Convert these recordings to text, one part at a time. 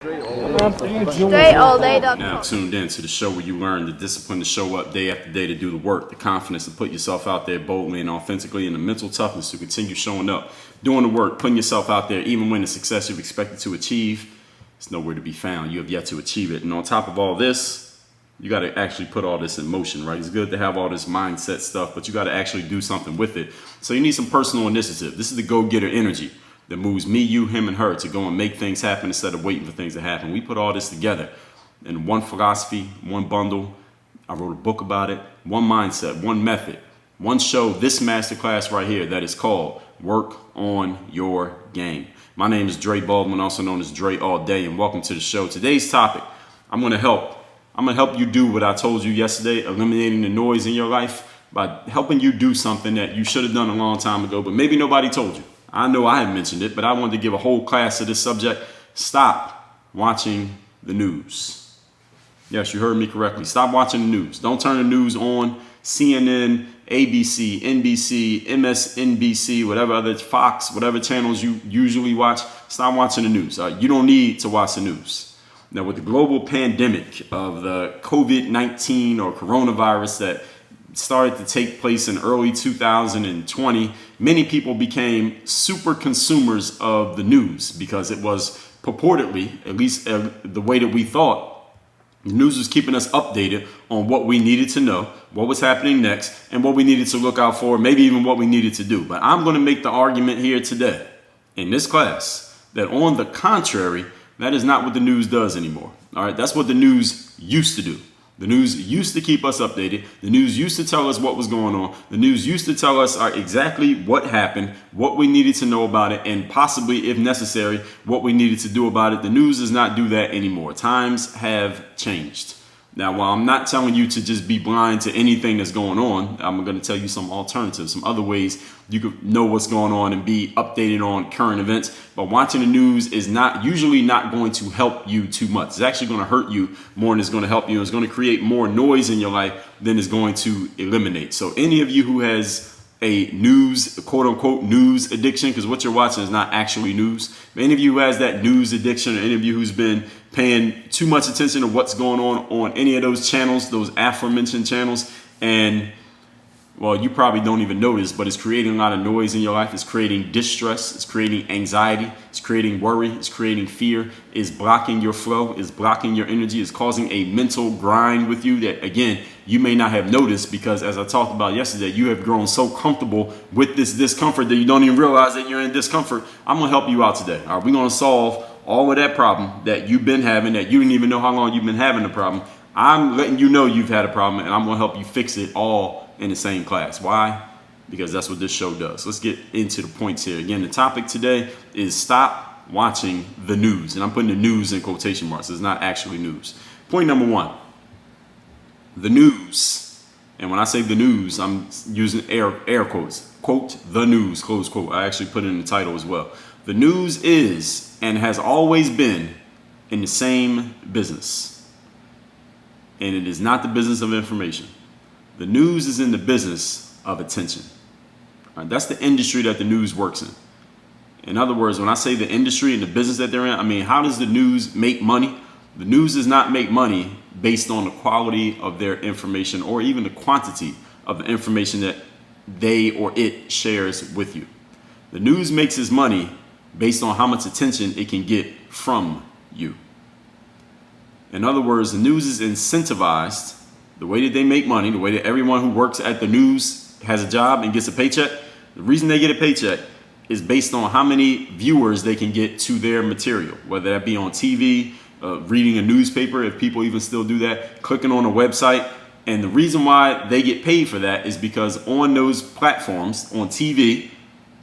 Now tuned in to the show where you learn the discipline to show up day after day to do the work, the confidence to put yourself out there boldly and authentically, and the mental toughness to continue showing up, doing the work, putting yourself out there, even when the success you've expected to achieve is nowhere to be found. You have yet to achieve it. And on top of all this, you got to actually put all this in motion, right? It's good to have all this mindset stuff, but you got to actually do something with it. So you need some personal initiative. This is the go-getter energy that moves me, you, him, and her to go and make things happen instead of waiting for things to happen. We put all this together in one philosophy, one bundle. I wrote a book about it. One mindset, one method, one show, this masterclass right here that is called Work on Your Game. My name is Dre Baldwin, also known as Dre All Day, and welcome to the show. Today's topic, I'm gonna help you do what I told you yesterday, eliminating the noise in your life by helping you do something that you should have done a long time ago, but maybe nobody told you. I know I had mentioned it, but I wanted to give a whole class to this subject. Stop watching the news. Yes, you heard me correctly. Stop watching the news. Don't turn the news on. CNN, ABC, NBC, MSNBC, whatever other Fox, whatever channels you usually watch. Stop watching the news. You don't need to watch the news. Now, with the global pandemic of the COVID-19 or coronavirus that started to take place in early 2020, many people became super consumers of the news because it was purportedly, at least the way that we thought, the news was keeping us updated on what we needed to know, what was happening next, and what we needed to look out for, maybe even what we needed to do. But I'm going to make the argument here today in this class that on the contrary, that is not what the news does anymore. All right, that's what the news used to do. The news used to keep us updated. The news used to tell us what was going on. The news used to tell us exactly what happened, what we needed to know about it, and possibly, if necessary, what we needed to do about it. The news does not do that anymore. Times have changed. Now, while I'm not telling you to just be blind to anything that's going on, I'm going to tell you some alternatives, some other ways you could know what's going on and be updated on current events. But watching the news is usually not going to help you too much. It's actually going to hurt you more than it's going to help you. It's going to create more noise in your life than it's going to eliminate. So any of you who has a news, quote unquote, news addiction, because what you're watching is not actually news. If any of you who has that news addiction, or any of you who's been paying too much attention to what's going on any of those channels, those aforementioned channels, and well, you probably don't even notice, but it's creating a lot of noise in your life. It's creating distress. It's creating anxiety. It's creating worry. It's creating fear. It's blocking your flow. It's blocking your energy. It's causing a mental grind with you that, again, you may not have noticed because, as I talked about yesterday, you have grown so comfortable with this discomfort that you don't even realize that you're in discomfort. I'm going to help you out today. All right, we're going to solve all of that problem that you've been having, that you didn't even know how long you've been having the problem. I'm letting you know you've had a problem, and I'm going to help you fix it all in the same class. Why? Because that's what this show does. Let's get into the points here. Again, the topic today is stop watching the news. And I'm putting the news in quotation marks. It's not actually news. Point number one, the news. And when I say the news, I'm using air quotes. Quote, the news, close quote. I actually put it in the title as well. The news is and has always been in the same business. And it is not the business of information. The news is in the business of attention. All right, that's the industry that the news works in. In other words, when I say the industry and the business that they're in, I mean, how does the news make money? The news does not make money based on the quality of their information or even the quantity of the information that they or it shares with you. The news makes its money based on how much attention it can get from you. In other words, the news is incentivized. The way that they make money, the way that everyone who works at the news has a job and gets a paycheck, the reason they get a paycheck is based on how many viewers they can get to their material, whether that be on TV, reading a newspaper, if people even still do that, clicking on a website. And the reason why they get paid for that is because on those platforms, on TV,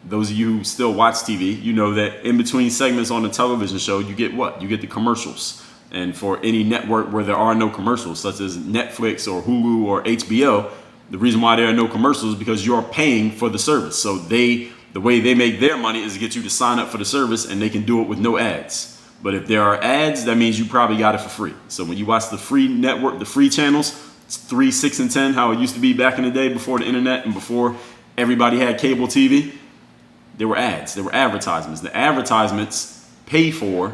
those of you who still watch TV, you know that in between segments on the television show, you get what? You get the commercials. And for any network where there are no commercials, such as Netflix or Hulu or HBO, the reason why there are no commercials is because you're paying for the service. So the way they make their money is to get you to sign up for the service, and they can do it with no ads. But if there are ads, that means you probably got it for free. So when you watch the free network, the free channels, it's 3, 6, and 10, how it used to be back in the day before the internet and before everybody had cable TV, there were ads, there were advertisements. The advertisements pay for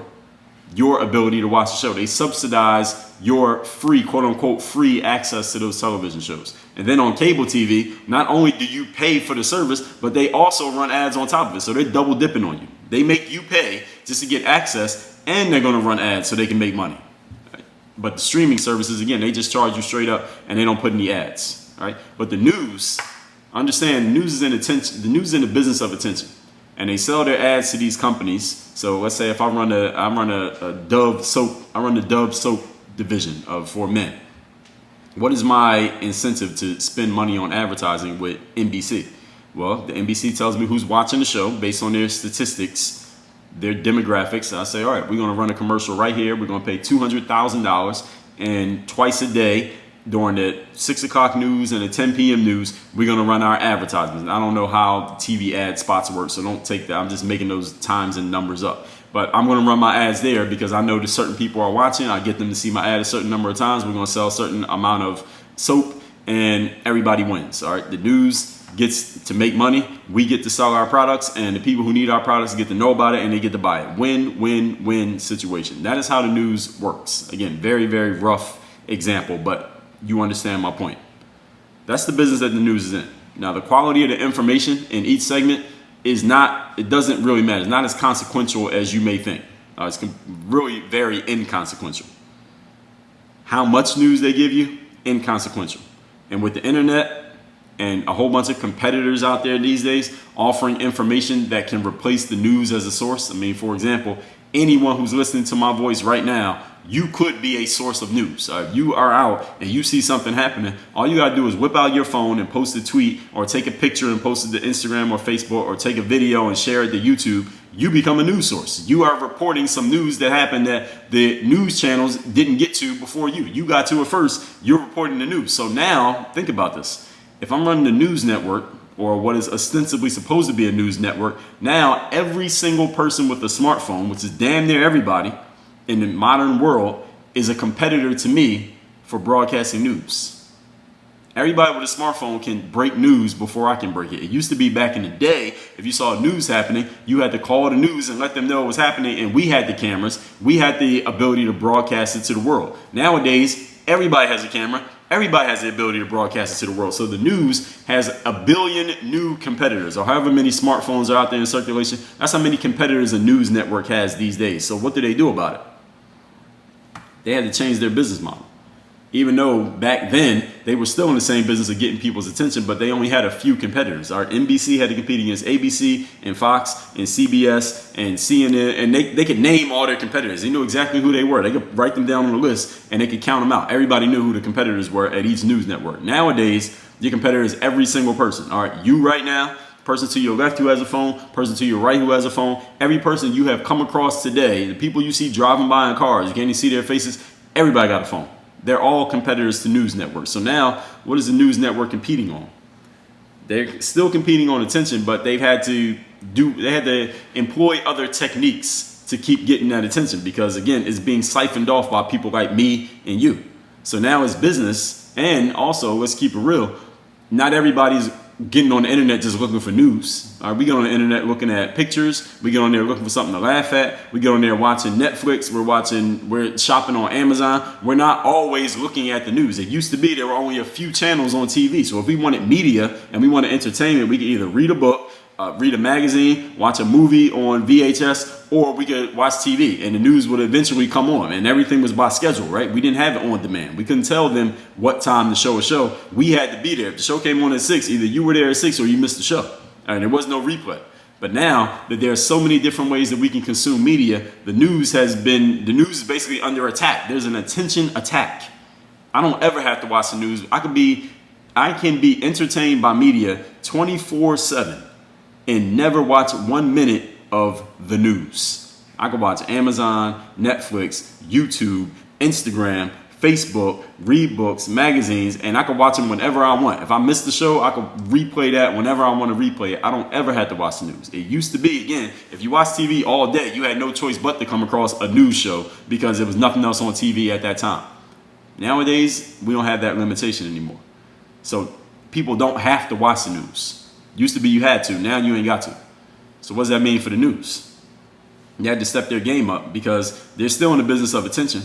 your ability to watch the show. They subsidize your free, quote unquote, free access to those television shows. And then on cable TV, not only do you pay for the service, but they also run ads on top of it. So they're double dipping on you. They make you pay just to get access, and they're going to run ads so they can make money. But the streaming services, again, they just charge you straight up and they don't put any ads. All right. But the news, understand, news is in attention. The news is in the business of attention. And they sell their ads to these companies. So let's say if I run a Dove soap, I run the Dove soap division for men. What is my incentive to spend money on advertising with NBC? Well, the NBC tells me who's watching the show based on their statistics, their demographics. I say, all right, we're going to run a commercial right here. We're going to pay $200,000, and twice a day during the 6 o'clock news and the 10 p.m. news, we're going to run our advertisements. I don't know how TV ad spots work, so don't take that. I'm just making those times and numbers up. But I'm going to run my ads there because I know that certain people are watching. I get them to see my ad a certain number of times. We're going to sell a certain amount of soap, and everybody wins. All right, the news gets to make money. We get to sell our products, and the people who need our products get to know about it, and they get to buy it. Win, win, win situation. That is how the news works. Again, very, very rough example, but you understand my point. That's the business that the news is in. Now, the quality of the information in each segment is not, it doesn't really matter. It's not as consequential as you may think. It's really very inconsequential. How much news they give you, inconsequential. And with the internet and a whole bunch of competitors out there these days offering information that can replace the news as a source. I mean, for example, anyone who's listening to my voice right now, you could be a source of news. If you are out and you see something happening, all you got to do is whip out your phone and post a tweet, or take a picture and post it to Instagram or Facebook, or take a video and share it to YouTube. You become a news source. You are reporting some news that happened that the news channels didn't get to before you. You got to it first. You're reporting the news. So now think about this. If I'm running a news network, or what is ostensibly supposed to be a news network, now every single person with a smartphone, which is damn near everybody in the modern world, is a competitor to me for broadcasting news. Everybody with a smartphone can break news before I can break it. It used to be back in the day, if you saw news happening, you had to call the news and let them know it was happening, and we had the cameras. We had the ability to broadcast it to the world. Nowadays, everybody has a camera. Everybody has the ability to broadcast it to the world. So the news has a billion new competitors, or however many smartphones are out there in circulation. That's how many competitors a news network has these days. So what do they do about it? They had to change their business model. Even though back then they were still in the same business of getting people's attention, but they only had a few competitors. Our NBC had to compete against ABC and Fox and CBS and CNN, and they could name all their competitors. They knew exactly who they were. They could write them down on a list and they could count them out. Everybody knew who the competitors were at each news network. Nowadays, your competitor is every single person. All right, you right now, person to your left who has a phone, person to your right who has a phone, every person you have come across today, the people you see driving by in cars, you can't even see their faces, everybody got a phone. They're all competitors to news networks. So now, what is the news network competing on? They're still competing on attention, but they had to employ other techniques to keep getting that attention, because again, it's being siphoned off by people like me and you. So now it's business, and also, let's keep it real, not everybody's getting on the internet just looking for news. We get on the internet looking at pictures. We get on there looking for something to laugh at. We get on there watching Netflix. We're shopping on Amazon. We're not always looking at the news. It used to be there were only a few channels on TV. So if we wanted media and we wanted entertainment, we could either read a book, read a magazine, watch a movie on VHS, or we could watch TV, and the news would eventually come on, and everything was by schedule, right? We didn't have it on demand. We couldn't tell them what time the show would show. We had to be there. If the show came on at 6, either you were there at 6 or you missed the show. And there was no replay. But now that there are so many different ways that we can consume media, the news is basically under attack. There's an attention attack. I don't ever have to watch the news. I can be entertained by media 24/7 and never watch 1 minute of the news. I could watch Amazon, Netflix, YouTube, Instagram, Facebook, read books, magazines, and I could watch them whenever I want. If I missed the show, I could replay that whenever I want to replay it. I don't ever have to watch the news. It used to be, again, if you watch TV all day, you had no choice but to come across a news show because there was nothing else on TV at that time. Nowadays, we don't have that limitation anymore. So people don't have to watch the news. Used to be you had to, now you ain't got to. So what does that mean for the news? They had to step their game up because they're still in the business of attention.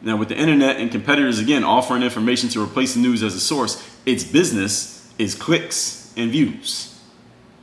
Now, with the internet and competitors, again, offering information to replace the news as a source, its business is clicks and views.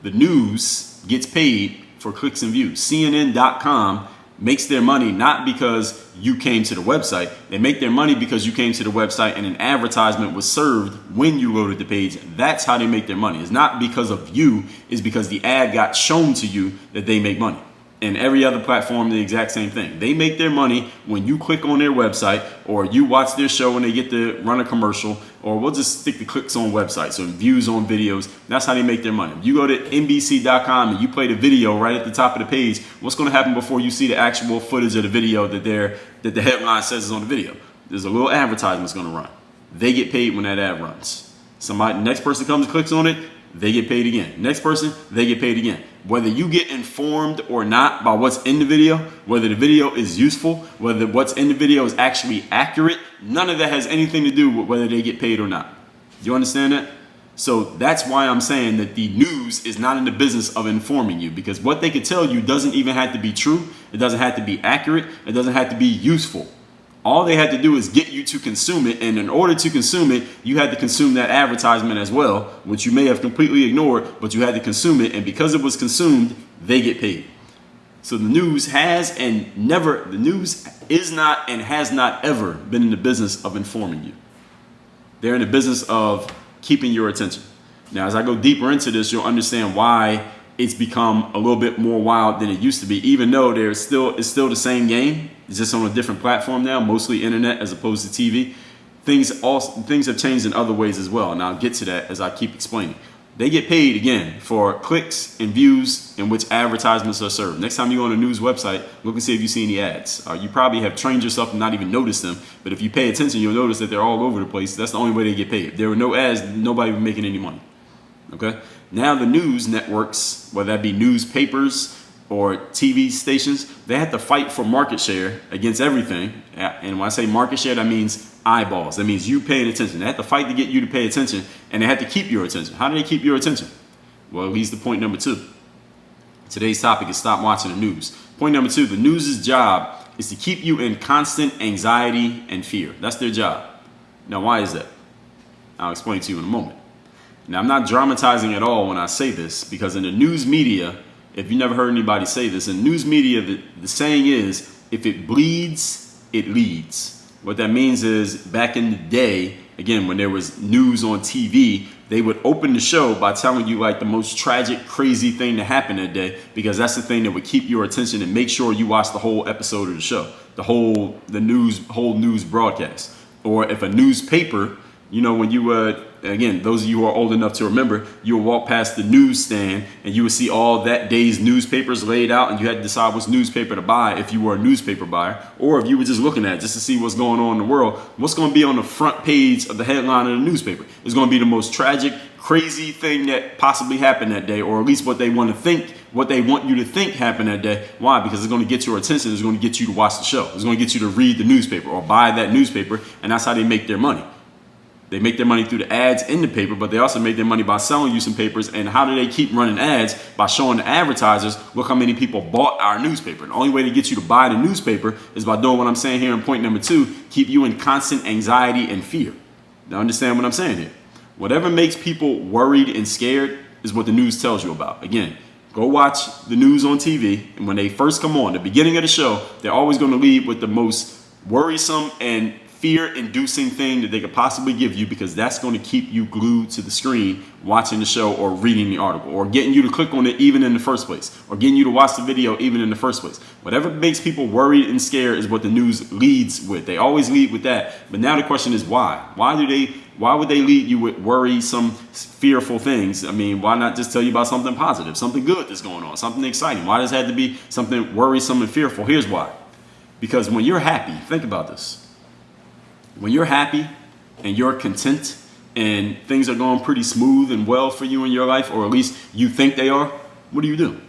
The news gets paid for clicks and views. CNN.com makes their money not because you came to the website. They make their money because you came to the website and an advertisement was served when you loaded the page. That's how they make their money. It's not because of you. It's because the ad got shown to you that they make money. And every other platform, the exact same thing. They make their money when you click on their website, or you watch their show and they get to run a commercial, or we'll just stick the clicks on websites or views on videos. That's how they make their money. If you go to NBC.com and you play the video right at the top of the page, what's going to happen before you see the actual footage of the video that the headline says is on the video? There's a little advertisement that's going to run. They get paid when that ad runs. Next person comes and clicks on it, they get paid again. Next person, they get paid again. Whether you get informed or not by what's in the video, whether the video is useful, whether what's in the video is actually accurate, none of that has anything to do with whether they get paid or not. Do you understand that? So that's why I'm saying that the news is not in the business of informing you, because what they could tell you doesn't even have to be true. It doesn't have to be accurate. It doesn't have to be useful. All they had to do is get you to consume it, and in order to consume it, you had to consume that advertisement as well, which you may have completely ignored, but you had to consume it, and because it was consumed, they get paid. So the news is not and has not ever been in the business of informing you. They're in the business of keeping your attention. Now, as I go deeper into this, you'll understand why it's become a little bit more wild than it used to be, even though it's still the same game. It's just on a different platform now, mostly internet as opposed to TV. Things have changed in other ways as well, and I'll get to that as I keep explaining. They get paid, again, for clicks and views in which advertisements are served. Next time you go on a news website, look and see if you see any ads. You probably have trained yourself to not even notice them, but if you pay attention, you'll notice that they're all over the place. That's the only way they get paid. If there were no ads, nobody would be making any money. Okay? Now the news networks, whether that be newspapers or TV stations, they have to fight for market share against everything. And when I say market share, that means eyeballs. That means you paying attention. They have to fight to get you to pay attention, and they have to keep your attention. How do they keep your attention? Well, it leads to point number 2. Today's topic is stop watching the news. Point number 2, the news's job is to keep you in constant anxiety and fear. That's their job. Now, why is that? I'll explain to you in a moment. Now, I'm not dramatizing at all when I say this, because in the news media, if you never heard anybody say this, in news media, the saying is, if it bleeds, it leads. What that means is, back in the day, again, when there was news on TV, they would open the show by telling you like the most tragic, crazy thing to happen that day, because that's the thing that would keep your attention and make sure you watch the whole episode of the show, the whole news broadcast. Or if a newspaper, you know, when you again, those of you who are old enough to remember, you would walk past the newsstand and you would see all that day's newspapers laid out, and you had to decide which newspaper to buy if you were a newspaper buyer, or if you were just looking at it just to see what's going on in the world. What's going to be on the front page of the headline of the newspaper? It's going to be the most tragic, crazy thing that possibly happened that day, or at least what they want you to think happened that day. Why? Because it's going to get your attention. It's going to get you to watch the show. It's going to get you to read the newspaper or buy that newspaper, and that's how they make their money. They make their money through the ads in the paper, but they also make their money by selling you some papers. And how do they keep running ads? By showing the advertisers, look how many people bought our newspaper. The only way to get you to buy the newspaper is by doing what I'm saying here in point number 2, keep you in constant anxiety and fear. Now understand what I'm saying here. Whatever makes people worried and scared is what the news tells you about. Again, go watch the news on TV, and when they first come on, the beginning of the show, they're always going to lead with the most worrisome and fear-inducing thing that they could possibly give you, because that's going to keep you glued to the screen watching the show or reading the article or getting you to click on it even in the first place, or getting you to watch the video even in the first place. Whatever makes people worried and scared is what the news leads with. They always lead with that. But now the question is why? Why would they lead you with worrisome, fearful things? I mean, why not just tell you about something positive, something good that's going on, something exciting? Why does it have to be something worrisome and fearful? Here's why. Because when you're happy, think about this. When you're happy and you're content and things are going pretty smooth and well for you in your life, or at least you think they are, what do?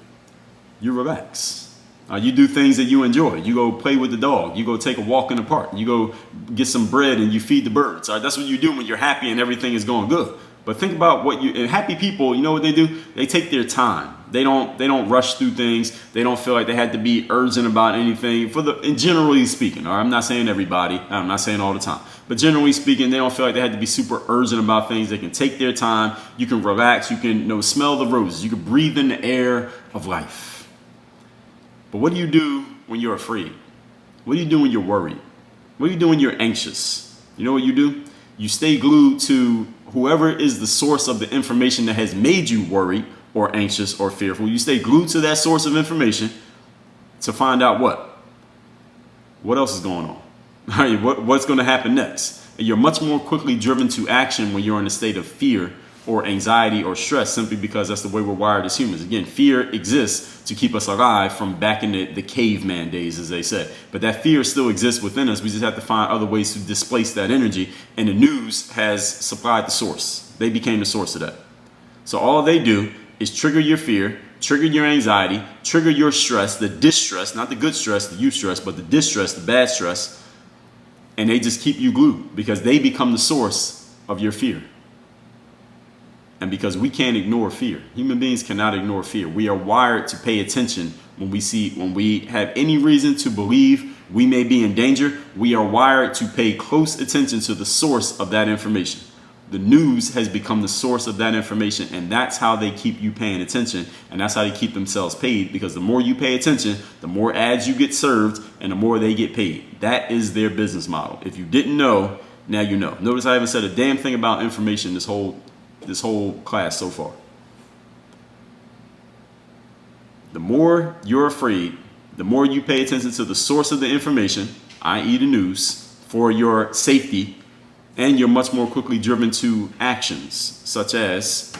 You relax. You do things that you enjoy. You go play with the dog. You go take a walk in the park. You go get some bread and you feed the birds. That's what you do when you're happy and everything is going good. But think about and happy people, you know what they do? They take their time. They don't rush through things. They don't feel like they had to be urgent about anything. And generally speaking, all right, I'm not saying everybody. I'm not saying all the time. But generally speaking, they don't feel like they had to be super urgent about things. They can take their time. You can relax. You can smell the roses. You can breathe in the air of life. But what do you do when you're afraid? What do you do when you're worried? What do you do when you're anxious? You know what you do? You stay glued to whoever is the source of the information that has made you worried or anxious or fearful. You stay glued to that source of information to find out what else is going on. All right, what's going to happen next? And you're much more quickly driven to action when you're in a state of fear or anxiety or stress, simply because that's the way we're wired as humans. Again, fear exists to keep us alive from back in the caveman days, as they said. But that fear still exists within us. We just have to find other ways to displace that energy. And the news has supplied the source. They became the source of that. So all they do is trigger your fear, trigger your anxiety, trigger your stress, the distress, not the good stress, the eustress, but the distress, the bad stress. And they just keep you glued because they become the source of your fear. And because we can't ignore fear, human beings cannot ignore fear. We are wired to pay attention when we have any reason to believe we may be in danger. We are wired to pay close attention to the source of that information. The news has become the source of that information, and that's how they keep you paying attention, and that's how they keep themselves paid, because the more you pay attention, the more ads you get served, and the more they get paid. That is their business model. If you didn't know, now you know. Notice I haven't said a damn thing about information this whole class so far. The more you're afraid, the more you pay attention to the source of the information, i.e. the news, for your safety, and you're much more quickly driven to actions, such as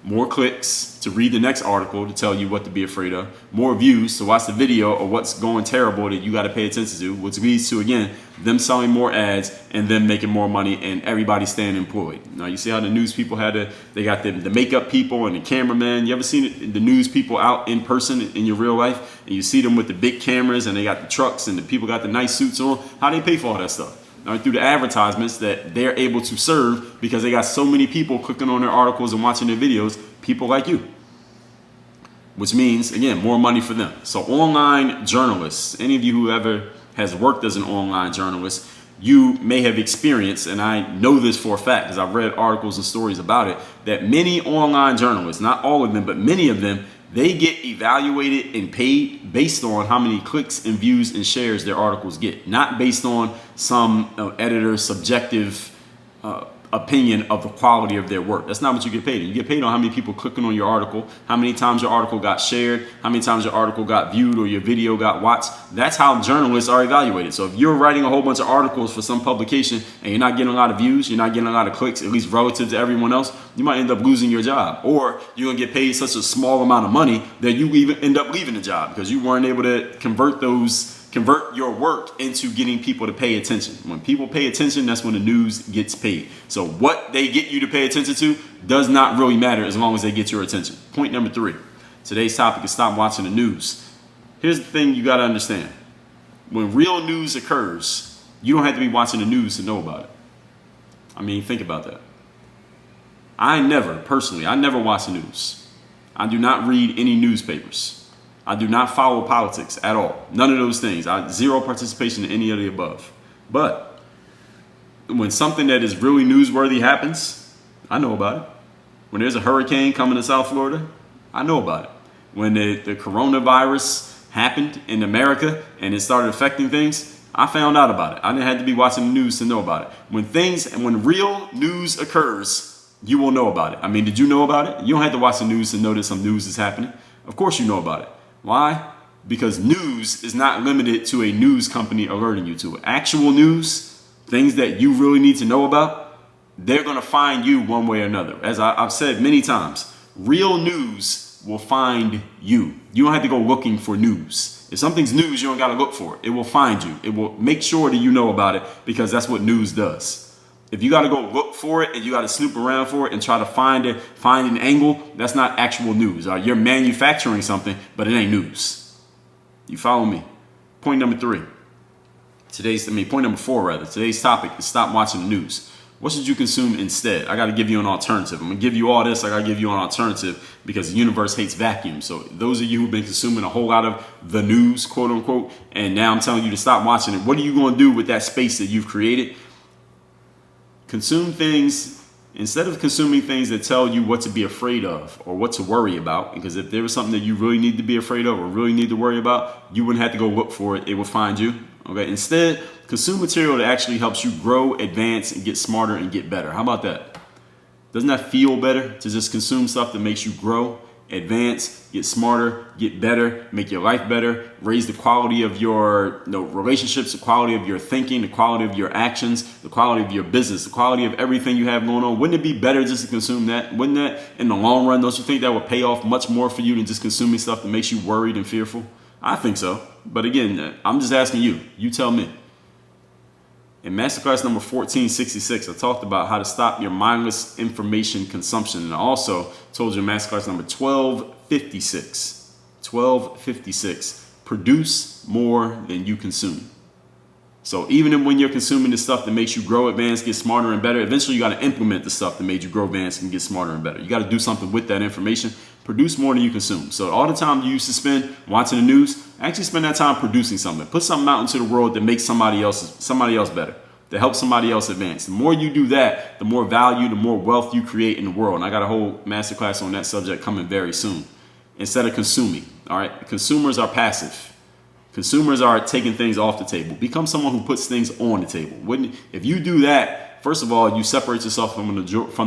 more clicks to read the next article to tell you what to be afraid of, more views to watch the video of what's going terrible that you got to pay attention to, which leads to, again, them selling more ads and them making more money and everybody staying employed. Now, you see how the news people they got the makeup people and the cameramen. You ever seen the news people out in person in your real life? And you see them with the big cameras and they got the trucks and the people got the nice suits on. How do they pay for all that stuff? Now, through the advertisements that they're able to serve because they got so many people clicking on their articles and watching their videos, people like you. Which means, again, more money for them. So online journalists, any of you who ever has worked as an online journalist, you may have experienced, and I know this for a fact because I've read articles and stories about it, that many online journalists, not all of them, but many of them, they get evaluated and paid based on how many clicks and views and shares their articles get, not based on some editor's subjective opinion of the quality of their work. That's not what you get paid. You get paid on how many people clicking on your article, how many times your article got shared, how many times your article got viewed or your video got watched. That's how journalists are evaluated. So if you're writing a whole bunch of articles for some publication and you're not getting a lot of views, you're not getting a lot of clicks, at least relative to everyone else, you might end up losing your job. Or you're going to get paid such a small amount of money that you even end up leaving the job because you weren't able to convert your work into getting people to pay attention. When people pay attention, that's when the news gets paid. So what they get you to pay attention to does not really matter as long as they get your attention. Point number 3. Today's topic is stop watching the news. Here's the thing you got to understand. When real news occurs, you don't have to be watching the news to know about it. I mean, think about that. I never watch the news. I do not read any newspapers. I do not follow politics at all. None of those things. Zero participation in any of the above. But when something that is really newsworthy happens, I know about it. When there's a hurricane coming to South Florida, I know about it. When the coronavirus happened in America and it started affecting things, I found out about it. I didn't have to be watching the news to know about it. When real news occurs, you will know about it. I mean, did you know about it? You don't have to watch the news to know that some news is happening. Of course you know about it. Why? Because news is not limited to a news company alerting you to it. Actual news, things that you really need to know about, they're going to find you one way or another. As I've said many times, real news will find you. You don't have to go looking for news. If something's news, you don't got to look for it. It will find you. It will make sure that you know about it because that's what news does. If you got to go look for it and you got to snoop around for it and try to find an angle, that's not actual news. You're manufacturing something, but it ain't news. You follow me? Point number 4 rather. Today's topic is stop watching the news. What should you consume instead? I got to give you an alternative. I'm going to give you all this. I got to give you an alternative because the universe hates vacuum. So those of you who've been consuming a whole lot of the news, quote unquote, and now I'm telling you to stop watching it, what are you going to do with that space that you've created? Consume things. Instead of consuming things that tell you what to be afraid of or what to worry about, because if there was something that you really need to be afraid of or really need to worry about, you wouldn't have to go look for it. It would find you. Okay. Instead, consume material that actually helps you grow, advance, and get smarter and get better. How about that? Doesn't that feel better to just consume stuff that makes you grow, advance, get smarter, get better, make your life better, raise the quality of your relationships, the quality of your thinking, the quality of your actions, the quality of your business, the quality of everything you have going on? Wouldn't it be better just to consume that? Wouldn't that, in the long run, don't you think that would pay off much more for you than just consuming stuff that makes you worried and fearful? I think so. But again, I'm just asking you. You tell me. In masterclass number 1466, I talked about how to stop your mindless information consumption. And I also told you in masterclass number 1256, produce more than you consume. So even when you're consuming the stuff that makes you grow, advance, get smarter and better, eventually you got to implement the stuff that made you grow, advance, and get smarter and better. You got to do something with that information. Produce more than you consume. So all the time you used to spend watching the news, actually spend that time producing something. Put something out into the world that makes somebody else better, that helps somebody else advance. The more you do that, the more value, the more wealth you create in the world. And I got a whole masterclass on that subject coming very soon. Instead of consuming, all right? Consumers are passive. Consumers are taking things off the table. Become someone who puts things on the table. If you do that, first of all, you separate yourself from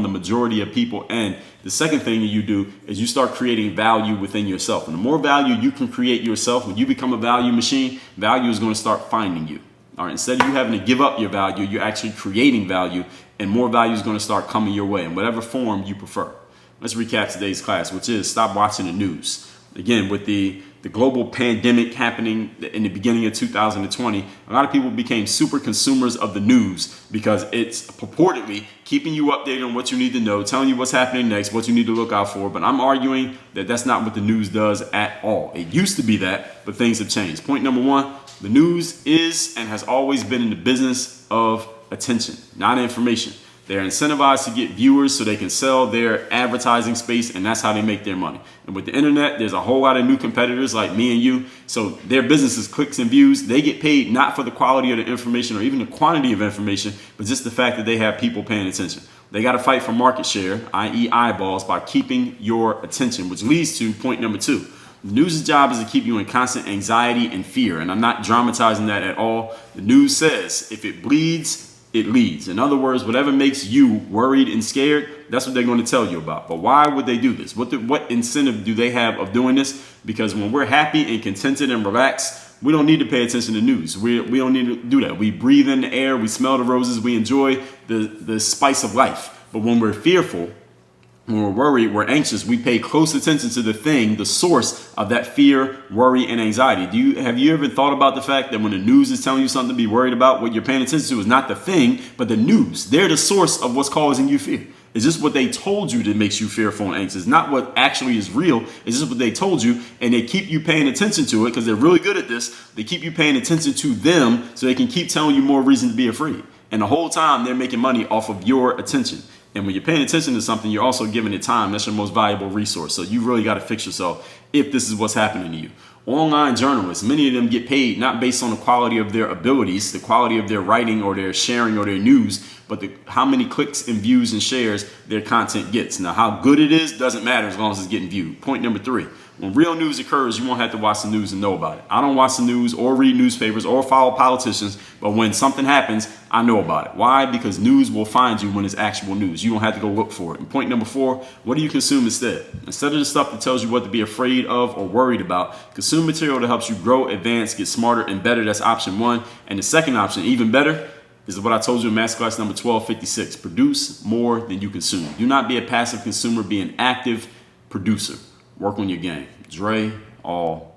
the majority of people. And the second thing that you do is you start creating value within yourself. And the more value you can create yourself, when you become a value machine, value is going to start finding you. All right. Instead of you having to give up your value, you're actually creating value, and more value is going to start coming your way in whatever form you prefer. Let's recap today's class, which is stop watching the news. Again, with the global pandemic happening in the beginning of 2020, a lot of people became super consumers of the news because it's purportedly keeping you updated on what you need to know, telling you what's happening next, what you need to look out for. But I'm arguing that that's not what the news does at all. It used to be that, but things have changed. Point number one, the news is and has always been in the business of attention, not information. They're incentivized to get viewers so they can sell their advertising space, and that's how they make their money. And with the internet, there's a whole lot of new competitors like me and you. So their business is clicks and views. They get paid not for the quality of the information or even the quantity of information, but just the fact that they have people paying attention. They got to fight for market share, i.e. eyeballs, by keeping your attention, which leads to point number two. The news's job is to keep you in constant anxiety and fear, and I'm not dramatizing that at all. The news says if it bleeds, it leads. In other words, whatever makes you worried and scared, that's what they're going to tell you about. But why would they do this? What incentive do they have of doing this? Because when we're happy and contented and relaxed, we don't need to pay attention to news. We don't need to do that. We breathe in the air, we smell the roses, we enjoy the spice of life. But when we're fearful, when we're worried, we're anxious, we pay close attention to the thing, the source of that fear, worry, and anxiety. Have you ever thought about the fact that when the news is telling you something to be worried about, what you're paying attention to is not the thing, but the news? They're the source of what's causing you fear. It's just what they told you that makes you fearful and anxious, not what actually is real. It's just what they told you, and they keep you paying attention to it because they're really good at this. They keep you paying attention to them so they can keep telling you more reason to be afraid. And the whole time they're making money off of your attention. And when you're paying attention to something, you're also giving it time. That's your most valuable resource. So you really got to fix yourself if this is what's happening to you. Online journalists, many of them get paid not based on the quality of their abilities, the quality of their writing or their sharing or their news, but how many clicks and views and shares their content gets. Now, how good it is doesn't matter as long as it's getting viewed. Point number three. When real news occurs, you won't have to watch the news and know about it. I don't watch the news or read newspapers or follow politicians, but when something happens, I know about it. Why? Because news will find you when it's actual news. You don't have to go look for it. And point number four, what do you consume instead? Instead of the stuff that tells you what to be afraid of or worried about, consume material that helps you grow, advance, get smarter and better. That's option one. And the second option, even better, is what I told you in masterclass number 1256. Produce more than you consume. Do not be a passive consumer. Be an active producer. Work on your game. Dre, all